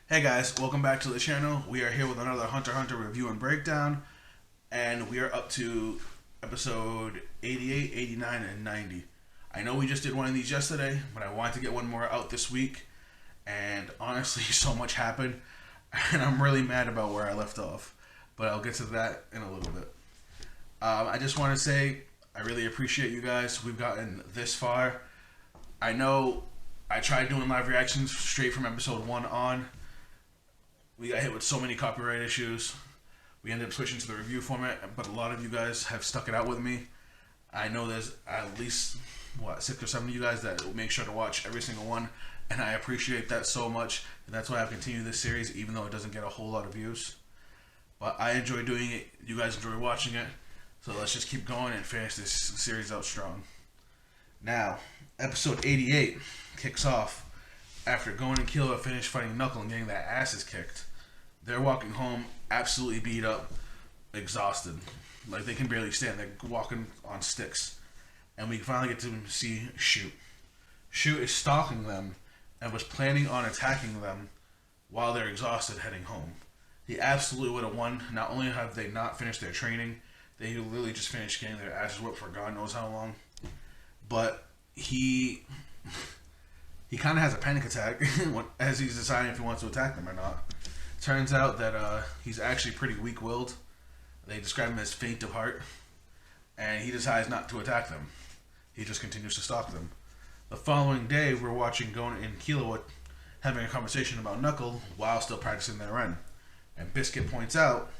Hey guys, welcome back to the channel. We are here with another Hunter x Hunter review and breakdown, and we are up to episode 88, 89, and 90. I know we just did one of these yesterday, but I wanted to get one more out this week, and honestly, so much happened, and I'm really mad about where I left off, but I'll get to that in a little bit. I just want to say I really appreciate you guys. We've gotten this far. I know I tried doing live reactions straight from episode 1 on. We got hit with so many copyright issues. We ended up switching to the review format, but a lot of you guys have stuck it out with me. I know there's at least, 6 or 7 of you guys that will make sure to watch every single one, and I appreciate that so much. And that's why I've continued this series, even though it doesn't get a whole lot of views. But I enjoy doing it. You guys enjoy watching it. So let's just keep going and finish this series out strong. Now, episode 88 kicks off after Gon and Killua finish fighting Knuckle and getting their asses kicked. They're walking home absolutely beat up, exhausted. Like they can barely stand. They're walking on sticks. And we finally get to see Shoot. Shoot is stalking them and was planning on attacking them while they're exhausted heading home. He absolutely would have won. Not only have they not finished their training, they literally just finished getting their asses whipped for God knows how long. But he kind of has a panic attack as he's deciding if he wants to attack them or not. Turns out that he's actually pretty weak-willed. They describe him as faint of heart, and he decides not to attack them. He just continues to stalk them. The following day, we're watching Gon and Killua having a conversation about Knuckle while still practicing their Ren. And Biscuit points out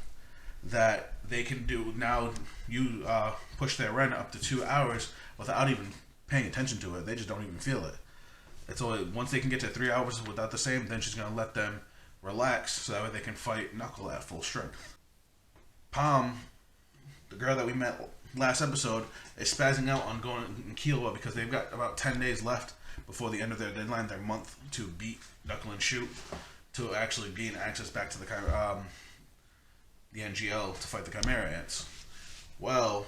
that they can push their Ren up to 2 hours without even paying attention to it. They just don't even feel it. It's only once they can get to 3 hours without the same, then she's gonna let them relax so that way they can fight Knuckle at full strength. Palm, the girl that we met last episode, is spazzing out on Gon and Killua because they've got about 10 days left before the end of their deadline, their month to beat Knuckle and Shoot to actually gain access back to the NGL to fight the Chimera Ants. Well,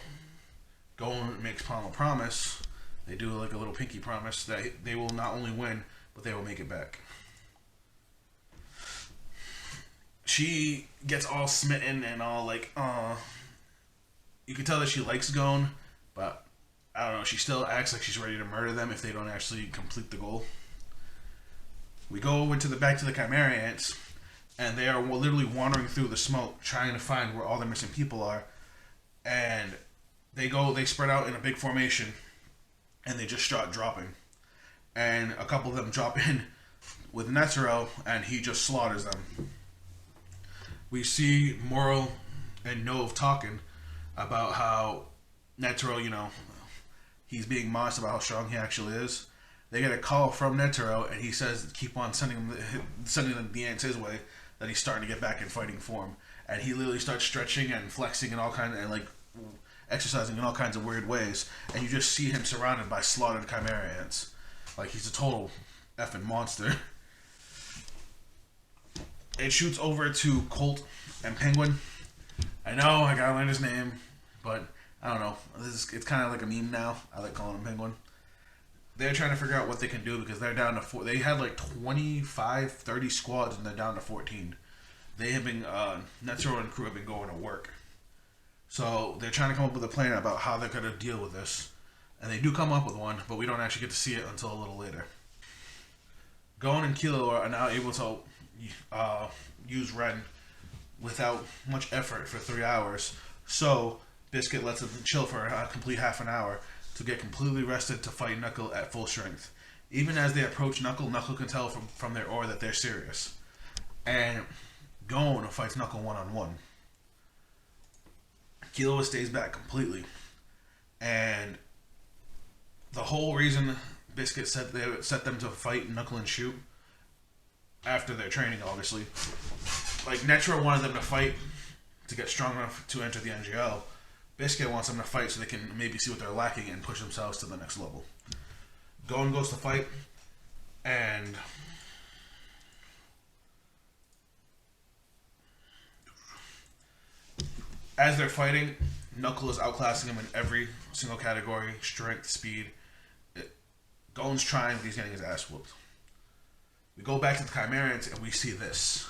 Gon makes Palm a promise. They do like a little pinky promise that they will not only win, but they will make it back. She gets all smitten and all like, you can tell that she likes Gon, but I don't know, she still acts like she's ready to murder them if they don't actually complete the goal. We go over to back to the Chimera Ants, and they are literally wandering through the smoke trying to find where all the missing people are. And they spread out in a big formation, and they just start dropping. And a couple of them drop in with Netero, and he just slaughters them. We see Moro and Nove talking about how Netero, he's being modest about how strong he actually is. They get a call from Netero, and he says keep on sending them the ants his way, that he's starting to get back in fighting form. And he literally starts stretching and flexing and exercising in all kinds of weird ways, and you just see him surrounded by slaughtered Chimera Ants. Like he's a total effing monster. It shoots over to Colt and Penguin. I know I gotta learn his name, but I don't know. It's kind of like a meme now. I like calling him Penguin. They're trying to figure out what they can do because they're down to 4. They had like 25, 30 squads, and they're down to 14. They have been Netero and crew have been going to work. So they're trying to come up with a plan about how they're going to deal with this. And they do come up with one, but we don't actually get to see it until a little later. Gon and Killua are now able to use Ren without much effort for 3 hours. So Biscuit lets them chill for a complete half an hour to get completely rested to fight Knuckle at full strength. Even as they approach Knuckle, Knuckle can tell from their aura that they're serious. And Gon fights Knuckle one-on-one. Killua stays back completely. And the whole reason Biscuit set them to fight Knuckle and Shoot after their training, obviously. Like, Netero wanted them to fight to get strong enough to enter the NGL. Biscuit wants them to fight so they can maybe see what they're lacking and push themselves to the next level. Gon goes to fight, and as they're fighting, Knuckle is outclassing him in every single category: strength, speed. Gon's trying, but he's getting his ass whooped. We go back to the Chimerians and we see this.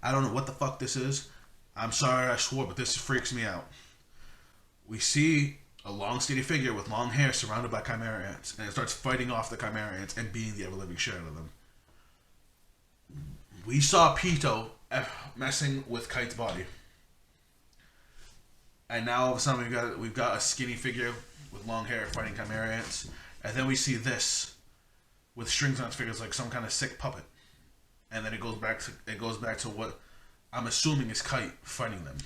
I don't know what the fuck this is. I'm sorry I swore, but this freaks me out. We see a long, skinny figure with long hair surrounded by Chimera ants, and it starts fighting off the Chimera ants and beating the ever-living shit out of them. We saw Pitou messing with Kite's body. And now all of a sudden we've got a skinny figure with long hair fighting Chimera ants. And then we see this with strings on its fingers like some kind of sick puppet. And then it goes back to what I'm assuming is Kite fighting them.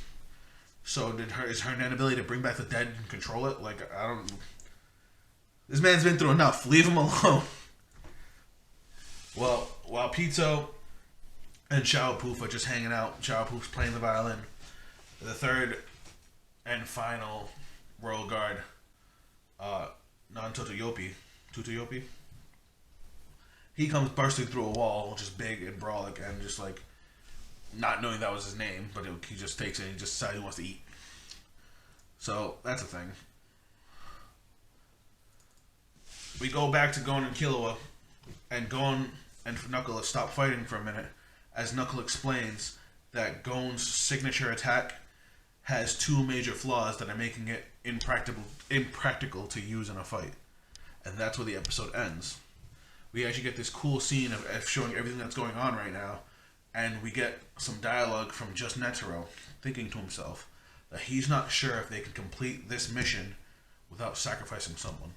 So is her inability to bring back the dead and control it? Like, I don't... This man's been through enough. Leave him alone. Well, while Pitou and Xiao Poof are just hanging out, Xiao Poof's playing the violin. The third and final royal guard, Non-Totoyopi, he comes bursting through a wall, which is big and brolic, and just like, not knowing that was his name, but he just takes it and he just decides he wants to eat. So, that's a thing. We go back to Gon and Killua, and Gon and Knuckle have stopped fighting for a minute, as Knuckle explains that Gon's signature attack has two major flaws that are making it impractical to use in a fight. And that's where the episode ends. We actually get this cool scene of showing everything that's going on right now, and we get some dialogue from just Netero thinking to himself that he's not sure if they can complete this mission without sacrificing someone.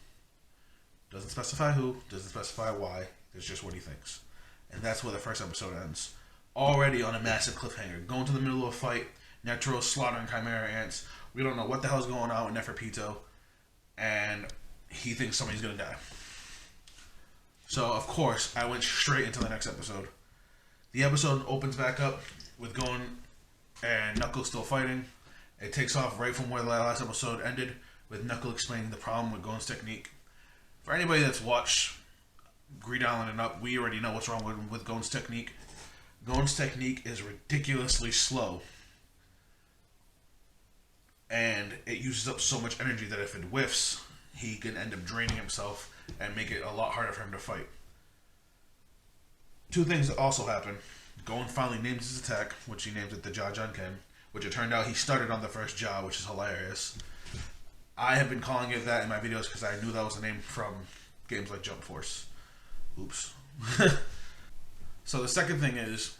Doesn't specify who, doesn't specify why, it's just what he thinks. And that's where the first episode ends. Already on a massive cliffhanger. Going to the middle of a fight, Netero slaughtering Chimera ants. We don't know what the hell's going on with Neferpitou, and he thinks somebody's gonna die. So, of course, I went straight into the next episode. The episode opens back up with Gon and Knuckles still fighting. It takes off right from where the last episode ended, with Knuckle explaining the problem with Gon's technique. For anybody that's watched Greed Island and up, we already know what's wrong with Gon's technique. Gon's technique is ridiculously slow. And it uses up so much energy that if it whiffs, he can end up draining himself and make it a lot harder for him to fight. Two things that also happen. Gon finally names his attack, which he names it the Jajunken, which it turned out he started on the first Ja, which is hilarious. I have been calling it that in my videos because I knew that was the name from games like Jump Force. Oops. So the second thing is,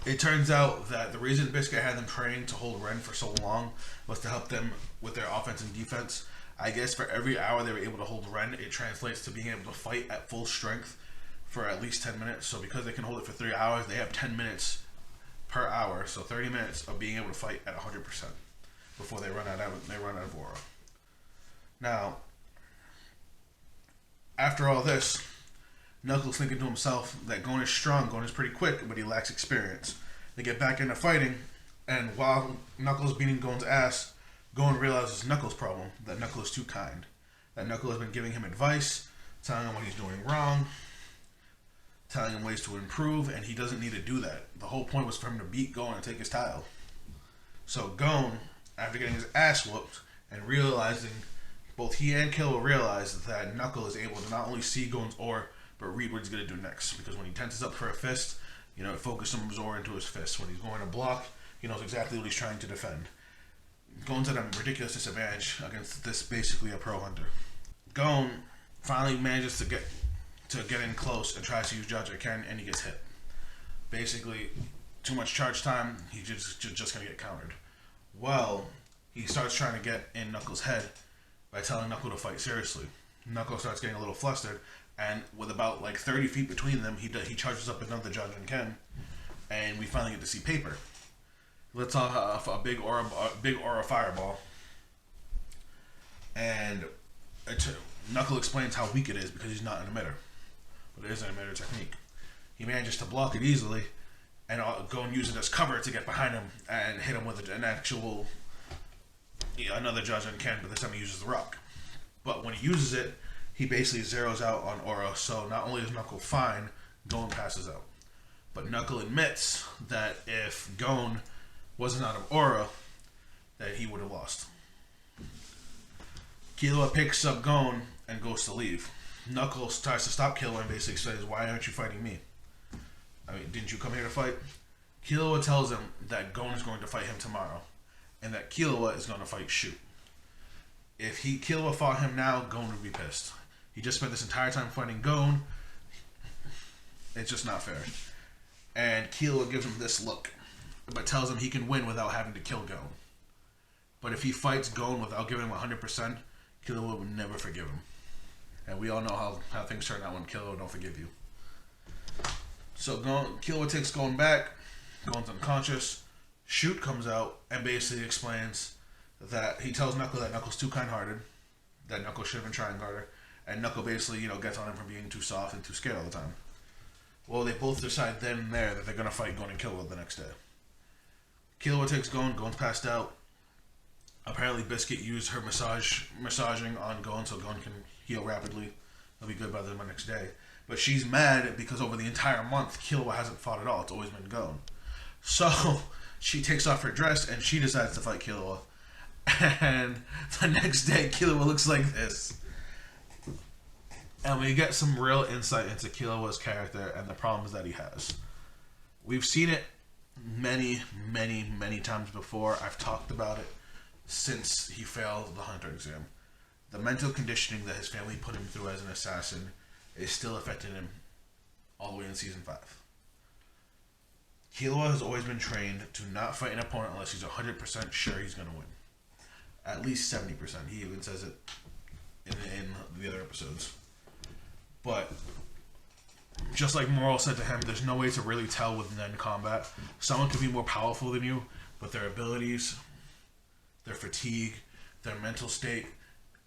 it turns out that the reason Biscuit had them training to hold Ren for so long was to help them with their offense and defense. I guess for every hour they were able to hold Ren, it translates to being able to fight at full strength for at least 10 minutes. So because they can hold it for 3 hours, they have 10 minutes per hour, so 30 minutes of being able to fight at 100% before they run out of aura. Now, after all this, Knuckles thinking to himself that Gon is strong, Gon is pretty quick, but he lacks experience. They get back into fighting, and while Knuckles beating Gon's ass, Gon realizes Knuckles' problem, that Knuckles is too kind. That Knuckles has been giving him advice, telling him what he's doing wrong, telling him ways to improve, and he doesn't need to do that. The whole point was for him to beat Gon and take his title. So Gon, after getting his ass whooped and realizing, both he and Killua realized that Knuckles is able to not only see Gon's aura, but read what he's going to do next. Because when he tenses up for a fist, it focuses some of his aura into his fist. When he's going to block, he knows exactly what he's trying to defend. Gon's at a ridiculous disadvantage against this basically a pro hunter. Gon finally manages to get in close and tries to use Jajunken, and he gets hit. Basically, too much charge time, he's just going to get countered. Well, he starts trying to get in Knuckles' head by telling Knuckle to fight seriously. Knuckle starts getting a little flustered, and with about 30 feet between them, he charges up another Jajunken, and we finally get to see Paper. Lets off a big aura fireball, and Knuckle explains how weak it is because he's not an emitter, but it is an emitter technique. He manages to block it easily, and go and use it as cover to get behind him and hit him with an actual another Jajunken, but this time he uses the rock. But when he uses it, he basically zeroes out on aura, so not only is Knuckle fine, Gon passes out. But Knuckle admits that if Gon wasn't out of aura, that he would have lost. Killua picks up Gon and goes to leave. Knuckles tries to stop Killua and basically says, "Why aren't you fighting me?" I mean, didn't you come here to fight? Killua tells him that Gon is going to fight him tomorrow, and that Killua is going to fight Shoot. If Killua fought him now, Gon would be pissed. He just spent this entire time fighting Gon. It's just not fair. And Killua gives him this look, but tells him he can win without having to kill Gon. But if he fights Gon without giving him 100%, Killua would never forgive him. And we all know how things turn out when Killua don't forgive you. So Killua takes Gon back. Gon's unconscious. Shoot comes out and basically explains that he tells Knuckle that Knuckle's too kind-hearted, that Knuckle should have been trying harder, and Knuckle basically, gets on him for being too soft and too scared all the time. Well, they both decide then and there that they're going to fight Gon and Killua the next day. Killua takes Gon. Gon's passed out. Apparently, Biscuit used her massaging on Gon so Gon can heal rapidly. He'll be good by the next day. But she's mad because over the entire month, Killua hasn't fought at all. It's always been Gon. So she takes off her dress and she decides to fight Killua. And the next day, Killua looks like this. And we get some real insight into Killua's character and the problems that he has. We've seen it many, many, many times before. I've talked about it since he failed the Hunter exam. The mental conditioning that his family put him through as an assassin is still affecting him all the way in Season 5. Killua has always been trained to not fight an opponent unless he's 100% sure he's going to win. At least 70%. He even says it in the other episodes. But just like Moro said to him, there's no way to really tell with Nen combat. Someone could be more powerful than you, but their abilities, their fatigue, their mental state,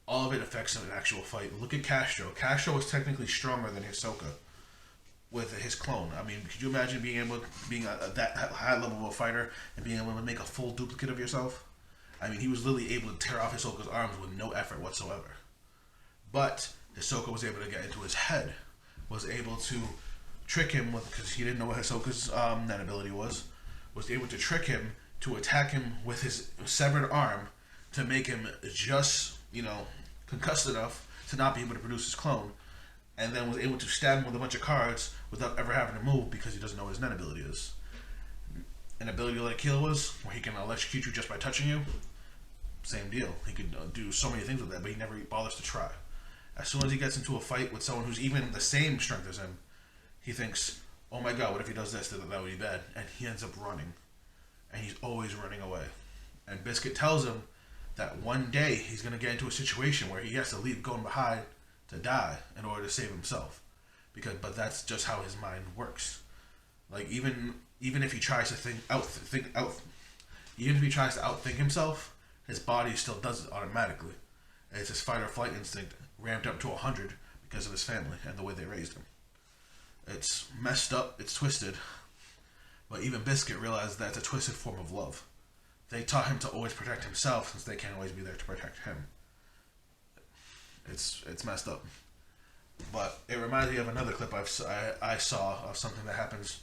all of it affects an actual fight. Look at Castro. Castro is technically stronger than Hisoka with his clone. I mean, could you imagine being at that high level of a fighter and being able to make a full duplicate of yourself? I mean, he was literally able to tear off Hisoka's arms with no effort whatsoever. But Hisoka was able to get into his head, was able to trick him because he didn't know what Hisoka's net ability was able to trick him to attack him with his severed arm to make him just, concussed enough to not be able to produce his clone, and then was able to stab him with a bunch of cards without ever having to move because he doesn't know what his net ability is. An ability like Killua's, where he can electrocute you just by touching you, same deal. He could do so many things with that, but he never bothers to try. As soon as he gets into a fight with someone who's even the same strength as him, he thinks, oh my god, what if he does this? That would be bad. And he ends up running. And he's always running away. And Biscuit tells him that one day he's going to get into a situation where he has to leave Gon behind to die in order to save himself. But that's just how his mind works. Like, even if he tries to even if he tries to outthink himself, his body still does it automatically. It's his fight or flight instinct ramped up to 100 because of his family and the way they raised him. It's messed up, it's twisted, but even Biscuit realized that it's a twisted form of love. They taught him to always protect himself since they can't always be there to protect him. It's messed up. But it reminds me of another clip I saw of something that happens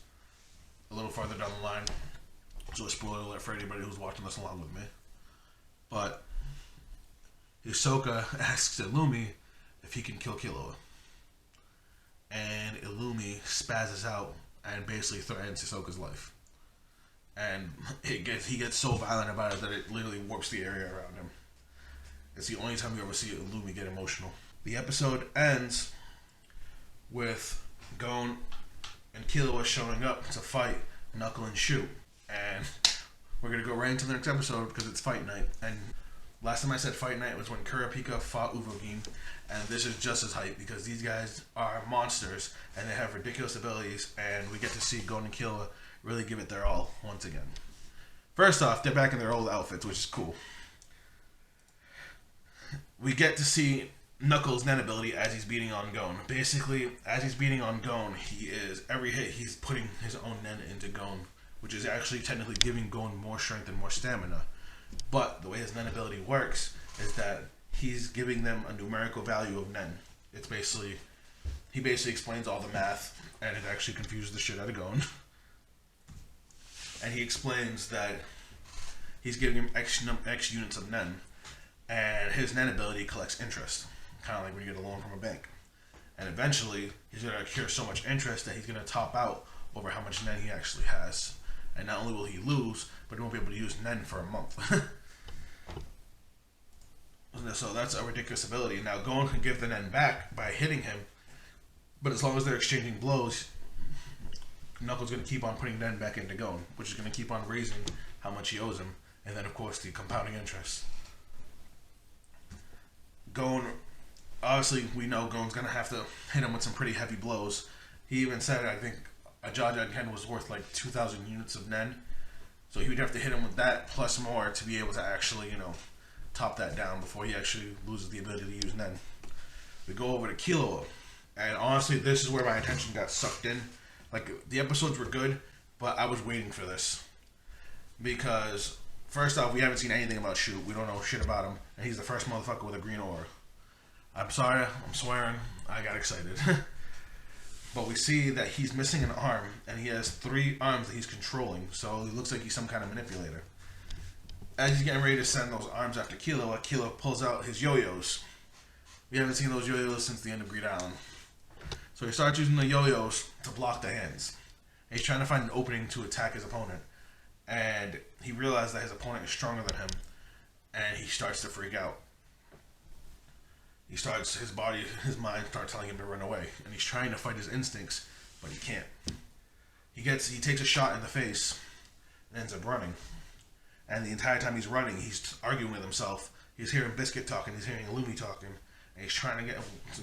a little farther down the line. So a spoiler alert for anybody who's watching this along with me. But Hisoka asks Illumi if he can kill Killua. And Illumi spazzes out and basically threatens Hisoka's life. And he gets so violent about it that it literally warps the area around him. It's the only time you ever see Illumi get emotional. The episode ends with Gon and Killua showing up to fight Knuckle and Shoot. And we're going to go right into the next episode because it's fight night. And last time I said fight night was when Kurapika fought Uvogin. And this is just as hype because these guys are monsters and they have ridiculous abilities. And we get to see Gon and Killua really give it their all once again. First off, they're back in their old outfits, which is cool. We get to see Knuckles' net ability as he's beating on Gon. Basically, as he's beating on Gon, every hit he's putting his own net into Gon, which is actually technically giving Gon more strength and more stamina. But the way his net ability works is that he's giving them a numerical value of Nen. He basically explains all the math, and it actually confuses the shit out of Gon. And he explains that he's giving him X units of Nen, and his Nen ability collects interest, kind of like when you get a loan from a bank. And eventually, he's going to accrue so much interest that he's going to top out over how much Nen he actually has. And not only will he lose, but he won't be able to use Nen for a month. So that's a ridiculous ability. Now Gon can give the Nen back by hitting him, but as long as they're exchanging blows, Knuckles going to keep on putting Nen back into Gon, which is going to keep on raising how much he owes him, and then of course the compounding interest. Gon, obviously we know Gon's going to have to hit him with some pretty heavy blows. He even said, I think, a Jaja Ken was worth like 2,000 units of Nen, so he would have to hit him with that plus more to be able to actually, top that down before he actually loses the ability to use Nen. We go over to Killua, and honestly, this is where my attention got sucked in. Like, the episodes were good, but I was waiting for this. Because, first off, we haven't seen anything about Shu. We don't know shit about him, and he's the first motherfucker with a green aura. I'm sorry, I'm swearing, I got excited. But we see that he's missing an arm, and he has 3 arms that he's controlling, so he looks like he's some kind of manipulator. As he's getting ready to send those arms after Killua, Killua pulls out his yo-yos. We haven't seen those yo-yos since the end of Greed Island. So he starts using the yo-yos to block the hands. And he's trying to find an opening to attack his opponent. And he realizes that his opponent is stronger than him, and he starts to freak out. His mind starts telling him to run away, and he's trying to fight his instincts, but he can't. He takes a shot in the face, and ends up running. And the entire time he's running, he's arguing with himself. He's hearing Biscuit talking, he's hearing Lumi talking, and he's trying to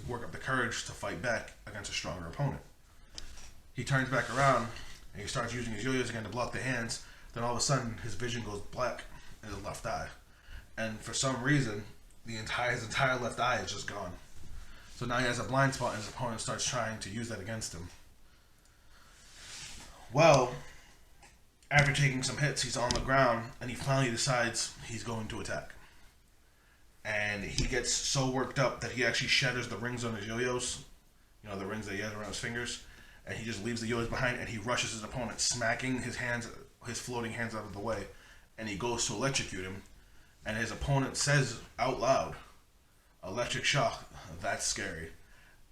work up the courage to fight back against a stronger opponent. He turns back around, and he starts using his yo-yos again to block the hands. Then all of a sudden, his vision goes black in his left eye. And for some reason, his entire left eye is just gone. So now he has a blind spot, and his opponent starts trying to use that against him. Well, after taking some hits, he's on the ground, and he finally decides he's going to attack. And he gets so worked up that he actually shatters the rings on his yo-yos. The rings that he has around his fingers. And he just leaves the yo-yos behind, and he rushes his opponent, smacking his floating hands out of the way. And he goes to electrocute him. And his opponent says out loud, "Electric shock, that's scary."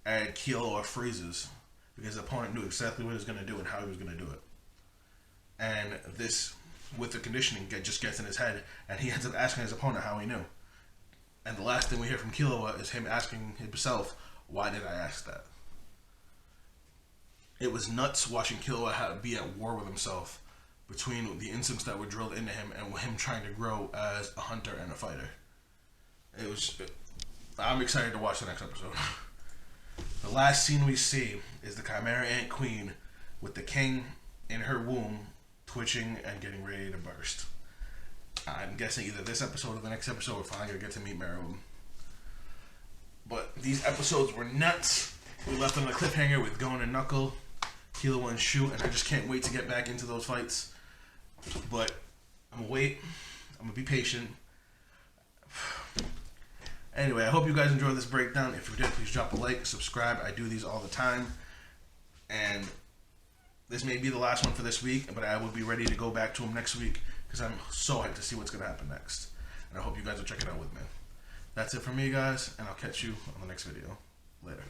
And Killua freezes, because his opponent knew exactly what he was going to do and how he was going to do it. And this, with the conditioning, just gets in his head, and he ends up asking his opponent how he knew. And the last thing we hear from Killua is him asking himself, "Why did I ask that?" It was nuts watching Killua be at war with himself, between the instincts that were drilled into him and him trying to grow as a hunter and a fighter. I'm excited to watch the next episode. The last scene we see is the Chimera Ant Queen with the king in her womb, twitching and getting ready to burst. I'm guessing either this episode or the next episode we're finally going to get to meet Meruem. But these episodes were nuts. We left on a cliffhanger with Gon and Knuckle, Killua and Shu, and I just can't wait to get back into those fights. But I'm going to wait. I'm going to be patient. Anyway, I hope you guys enjoyed this breakdown. If you did, please drop a like, subscribe. I do these all the time. And this may be the last one for this week, but I will be ready to go back to them next week, because I'm so hyped to see what's going to happen next. And I hope you guys will check it out with me. That's it for me, guys, and I'll catch you on the next video. Later.